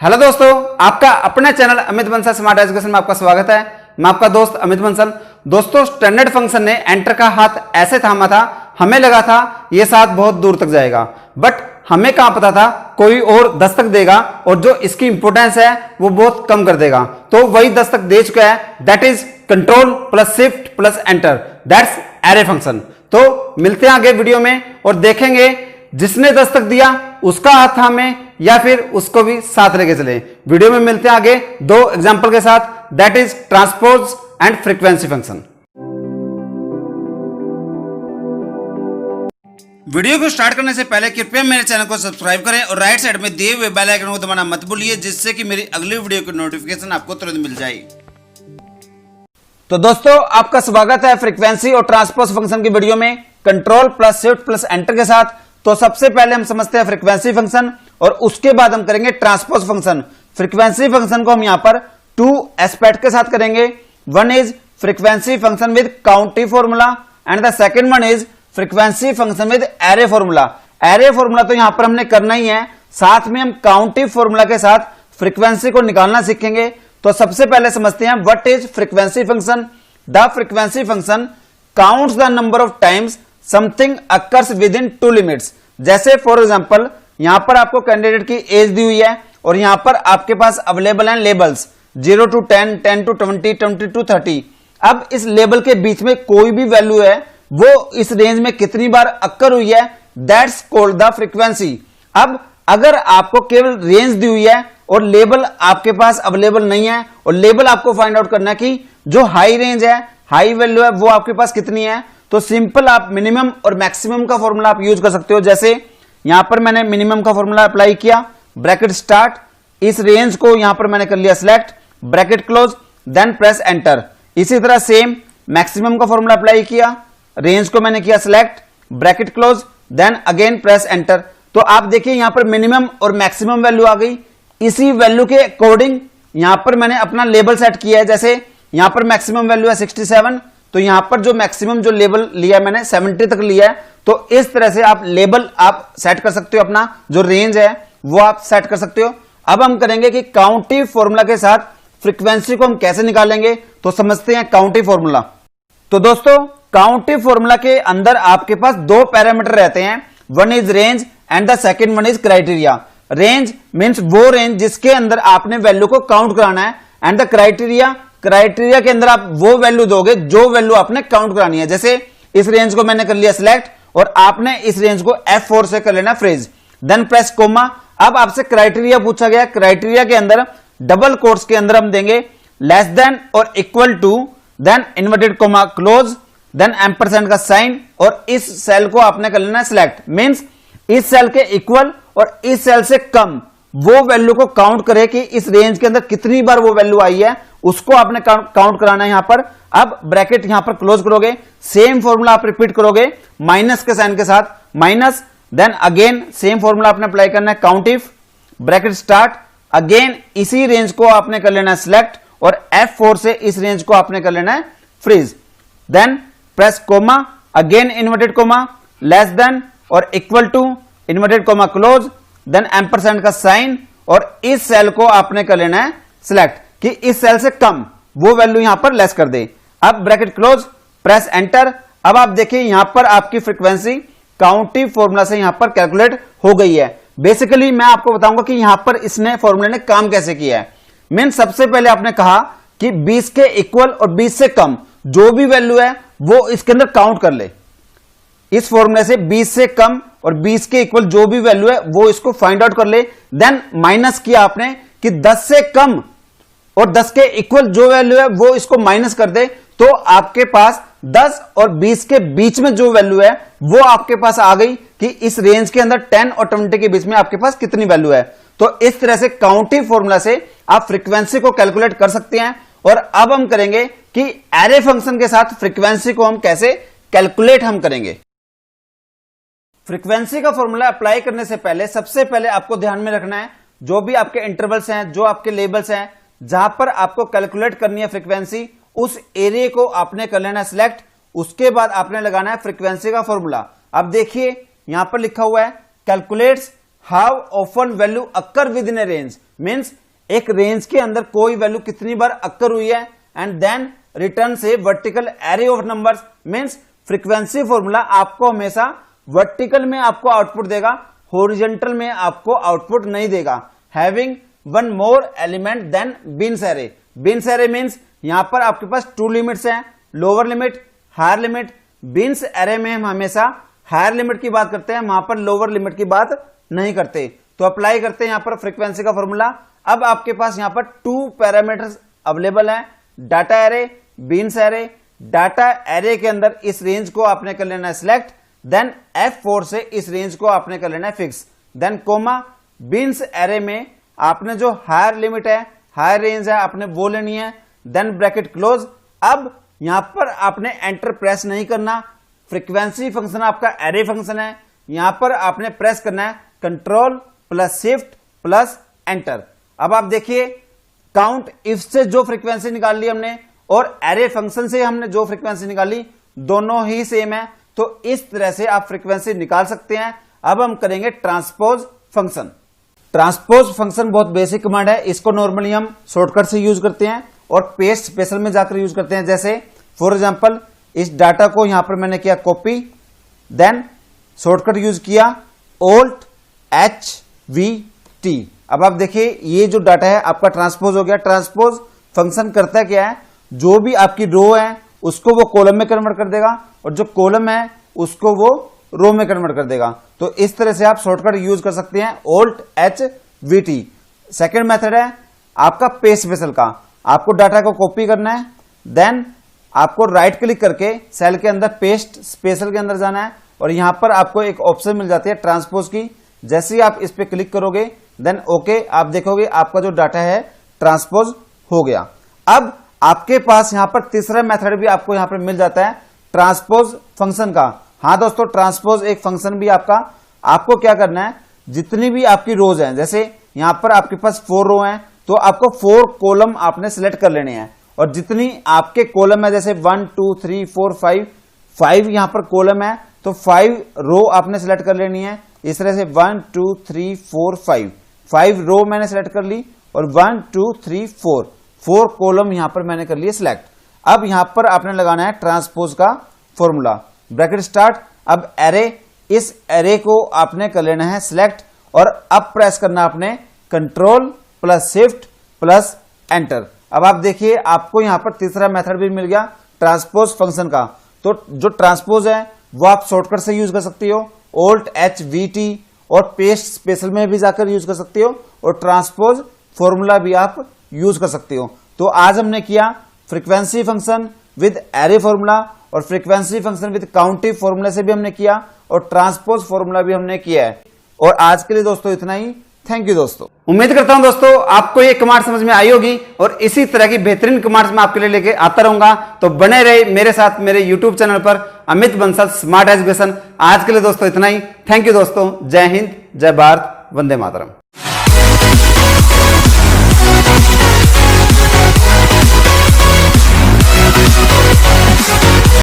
Hello दोस्तों, आपका अपने channel Amit Bansal smart education में आपका स्वागत है। मैं आपका दोस्त अमित बंसल। दोस्तों, स्टैंडर्ड फंक्शन ने एंटर का हाथ ऐसे थामा था, हमें लगा था ये साथ बहुत दूर तक जाएगा, बट हमें कहां पता था कोई और दस्तक देगा और जो इसकी इंपोर्टेंस है वो बहुत कम कर देगा। तो वही दस्तक दे चुका है, that is control plus shift plus enter, that's array function. तो मिलते हैं आगे वीडियो में और देखेंगे जिसने दस्तक दिया उसका हाथ थामे या फिर उसको भी साथ लेके चले। वीडियो में मिलते हैं आगे दो एग्जांपल के साथ, that is transpose and frequency function. Video को स्टार्ट करने से पहले कृपया मेरे चैनल को सब्सक्राइब करें और राइट साइड में दिए हुए बेल आइकन को दबाना मत भूलिए, जिससे कि मेरी अगली वीडियो की नोटिफिकेशन आपको तुरंत मिल जाए। तो दोस्तों, आपका स्वागत है फ्रीक्वेंसी और ट्रांसपोज फंक्शन की वीडियो में control plus shift plus enter के साथ। तो सबसे पहले हम समझते हैं फ्रीक्वेंसी फंक्शन और उसके बाद हम करेंगे ट्रांसपोज फंक्शन। फ्रीक्वेंसी फंक्शन को हम यहां पर टू एस्पेक्ट के साथ करेंगे। One is frequency function with county formula and the second one is frequency function with array formula. Array formula तो यहां पर हमने करना ही है, साथ में हम काउंटी फॉर्मूला के साथ फ्रीक्वेंसी को निकालना सीखेंगे। तो सबसे पहले समझते हैं what is frequency function. The frequency function counts the number of times something occurs with in to limits. जैसे फॉर एग्जांपल यहां पर आपको कैंडिडेट की एज दी हुई है और यहां पर आपके पास अवेलेबल हैं लेबल्स 0 to 10, 10 to 20, 20 to 30। अब इस लेबल के बीच में कोई भी वैल्यू है वो इस रेंज में कितनी बार अक्कर हुई है, दैट्स कॉल्ड द फ्रीक्वेंसी। अब अगर आपको केवल रेंज दी हुई है और लेबल आपके पास अवेलेबल नहीं है और लेबल आपको फाइंड आउट करना कि जो हाई रेंज है, हाई वैल्यू है, वो आपके पास कितनी है, तो सिंपल आप मिनिमम और मैक्सिमम का फॉर्मूला आप यूज कर सकते हो। जैसे यहां पर मैंने मिनिमम का फॉर्मूला अप्लाई किया, ब्रैकेट स्टार्ट, इस रेंज को यहां पर मैंने कर लिया select, bracket close, then press enter. इसी तरह सेम मैक्सिमम का फॉर्मूला अप्लाई किया, रेंज को मैंने किया select, bracket close, then again press enter. तो आप देखिए यहां पर मिनिमम और मैक्सिमम वैल्यू आ गई। इसी वैल्यू के अकॉर्डिंग यहां पर मैंने अपना लेबल सेट किया है। जैसे यहां पर मैक्सिमम वैल्यू है 67, तो यहां पर जो मैक्सिमम जो लेबल लिया मैंने 70 तक लिया है। तो इस तरह से आप लेबल आप सेट कर सकते हो, अपना जो रेंज है वो आप सेट कर सकते हो। अब हम करेंगे कि काउंटी फॉर्मूला के साथ फ्रीक्वेंसी को हम कैसे निकालेंगे, तो समझते हैं काउंटी फॉर्मूला। तो दोस्तों, काउंटी फॉर्मूला के अंदर आपके पास दो पैरामीटर रहते हैं, one is range and the second one is criteria. Range means वो रेंज जिसके अंदर आपने वैल्यू को काउंट कराना है, एंड द क्राइटेरिया, क्राइटेरिया के अंदर आप वो वैल्यू दोगे जो वैल्यू आपने काउंट करानी है। जैसे इस रेंज को मैंने कर लिया सिलेक्ट और आपने इस रेंज को F4 से कर लेना फ्रेज, देन प्रेस कोमा। अब आपसे क्राइटेरिया पूछा गया, क्राइटेरिया के अंदर डबल कोट्स के अंदर हम देंगे लेस देन और equal to, then inverted comma close, then ampersand का साइन और इस सेल को आपने कर लेना सिलेक्ट। मींस इस सेल के इक्वल और इस सेल से कम वो वैल्यू को काउंट करे कि इस रेंज के अंदर कितनी बार वो वैल्यू आई है, उसको आपने काउंट कराना है यहां पर। अब ब्रैकेट यहां पर क्लोज करोगे, सेम फॉर्मूला आप रिपीट करोगे माइनस के साइन के साथ, minus, then again same formula आपने अप्लाई करना है count if, bracket start, again इसी रेंज को आपने कर लेना है सिलेक्ट और F4 से इस रेंज को आपने कर लेना है freeze, then press comma, again inverted comma, less than और equal to, inverted comma close, then ampersand का साइन और इस सेल को आपने कर लेना है सिलेक्ट कि इस सेल से कम वो वैल्यू यहां पर लेस कर दे। अब ब्रैकेट क्लोज, प्रेस एंटर। अब आप देखिए यहां पर आपकी फ्रीक्वेंसी काउंटी फॉर्मूला से यहां पर कैलकुलेट हो गई है। बेसिकली मैं आपको बताऊंगा कि यहां पर इसने फॉर्मूले ने काम कैसे किया है। मीन सबसे पहले आपने कहा कि 20 के इक्वल और 20 से कम जो भी वैल्यू है वो इसके अंदर काउंट कर ले। इस फॉर्मूले से 20 से कम और 20 के इक्वल जो भी वैल्यू है वो इसको फाइंड आउट कर ले। देन माइनस किया आपने कि 10 से कम और 10 के इक्वल जो वैल्यू है वो इसको माइनस कर दे, तो आपके पास 10 और 20 के बीच में जो वैल्यू है वो आपके पास आ गई कि इस रेंज के अंदर 10 और 20 के बीच में आपके पास कितनी वैल्यू है। तो इस तरह से काउंटी फॉर्मूला से आप फ्रीक्वेंसी को कैलकुलेट कर सकते हैं। और अब हम करेंगे कि एरे फंक्शन के साथ फ्रीक्वेंसी को हम कैसे कैलकुलेट हम करेंगे। फ्रीक्वेंसी का फॉर्मूला अप्लाई करने से पहले सबसे पहले आपको ध्यान में रखना है जो भी आपके इंटरवल्स हैं, जो आपके लेबल्स हैं, जहां पर आपको कैलकुलेट करनी है फ्रीक्वेंसी, उस एरिया को आपने कर लेना सिलेक्ट। उसके बाद आपने लगाना है फ्रीक्वेंसी का फॉर्मूला। अब देखिए यहां पर लिखा हुआ है calculates how often value occur with in A range, means एक रेंज के अंदर कोई वैल्यू कितनी बार अक्कर हुई है, एंड देन रिटर्न से vertical array of numbers, means frequency formula आपको हमेशा वर्टिकल में आपको आउटपुट देगा, हॉरिजॉन्टल में आपको आउटपुट नहीं देगा। Having one more element then bins array, bins array means यहां पर आपके पास 2 लिमिट्स हैं, lower limit, higher limit. Bins array में हम हमेशा हायर लिमिट की बात करते हैं, वहां पर लोअर लिमिट की बात नहीं करते। तो अप्लाई करते हैं यहां पर फ्रीक्वेंसी का फॉर्मूला। अब आपके पास यहां पर 2 पैरामीटर्स अवेलेबल हैं, data array, bins array. Data array के अंदर इस रेंज को आपने कर लेना है सिलेक्ट, देन F4 से इस रेंज को आपने कर लेना है fix, then comma. Bins array में आपने जो हायर लिमिट है, हायर रेंज है, आपने वो लेनी है, देन ब्रैकेट क्लोज। अब यहां पर आपने एंटर प्रेस नहीं करना, फ्रीक्वेंसी फंक्शन आपका एरे फंक्शन है, यहां पर आपने प्रेस करना है control plus shift plus enter. अब आप देखिए काउंट इफ से जो फ्रीक्वेंसी निकाल ली हमने और एरे फंक्शन से हमने जो फ्रीक्वेंसी निकाली, दोनों ही सेम है। तो इस तरह से आप फ्रीक्वेंसी निकाल सकते हैं। अब हम करेंगे ट्रांसपोज फंक्शन। ट्रांसपोज फंक्शन बहुत बेसिक कमांड है, इसको नॉर्मली हम शॉर्टकट से यूज करते हैं और पेस्ट स्पेशल में जाकर यूज करते हैं। जैसे फॉर एग्जांपल इस डाटा को यहां पर मैंने किया कॉपी, देन शॉर्टकट यूज किया Alt HVT। अब आप देखिए ये जो डाटा है आपका ट्रांसपोज हो गया। ट्रांसपोज फंक्शन करता क्या है, जो भी आपकी रो है उसको वो कॉलम में कन्वर्ट कर देगा और जो कॉलम है उसको वो रो में कन्वर्ट कर देगा। तो इस तरह से आप शॉर्टकट यूज कर सकते हैं Alt HVT। सेकेंड मेथड है आपका पेस्ट स्पेशल का। आपको डाटा को कॉपी करना है, देन आपको राइट क्लिक करके सेल के अंदर पेस्ट स्पेशल के अंदर जाना है और यहां पर आपको एक ऑप्शन मिल जाती है ट्रांसपोज की। जैसे ही आप इस पे क्लिक करोगे देन ओके, आप देखोगे आपका जो डाटा है ट्रांसपोज हो गया। अब आपके पास यहां पर तीसरा मेथड भी आपको यहां पर मिल जाता है ट्रांसपोज फंक्शन का। हाँ दोस्तों, ट्रांसपोज एक फंक्शन भी आपको क्या करना है, जितनी भी आपकी रोज हैं, जैसे यहां पर आपके पास 4 रो हैं तो आपको 4 कॉलम आपने सिलेक्ट कर लेने हैं और जितनी आपके कॉलम है, जैसे 1 2 3 4 5 यहां पर कॉलम है तो 5 रो आपने सिलेक्ट कर लेनी है। इस तरह से 1 2 3 4 5 रो मैंने सिलेक्ट कर ली और 1 2 3 4 कॉलम यहां पर मैंने कर लिए सिलेक्ट। अब यहां पर आपने लगाना है ट्रांसपोज का फॉर्मूला, ब्रैकेट स्टार्ट। अब एरे, इस एरे को आपने कर लेना है सिलेक्ट और अब प्रेस करना आपने control plus shift plus enter. अब आप देखिए आपको यहां पर तीसरा मेथड भी मिल गया ट्रांसपोज फंक्शन का। तो जो ट्रांसपोज है वो आप शॉर्टकट से यूज कर सकती हो, Alt HVT, और पेस्ट स्पेशल में भी जाकर यूज कर सकते हो और ट्रांसपोज फॉर्मूला भी आप यूज कर सकते हो। तो आज हमने किया frequency function with array formula और फ्रीक्वेंसी फंक्शन विद काउंटिव फॉर्मूला से भी हमने किया और ट्रांसपोज फॉर्मूला भी हमने किया है। और आज के लिए दोस्तों इतना ही। थैंक यू दोस्तों। उम्मीद करता हूं दोस्तों आपको ये कमांड समझ में आई होगी और इसी तरह की बेहतरीन कमांड्स मैं आपके लिए लेके आता रहूंगा। तो बने रहे मेरे साथ मेरे YouTube चैनल पर अमित बंसल स्मार्ट एजुकेशन। आज के लिए दोस्तों इतना ही। थैंक यू दोस्तों। जय हिंद, जय भारत, वंदे मातरम।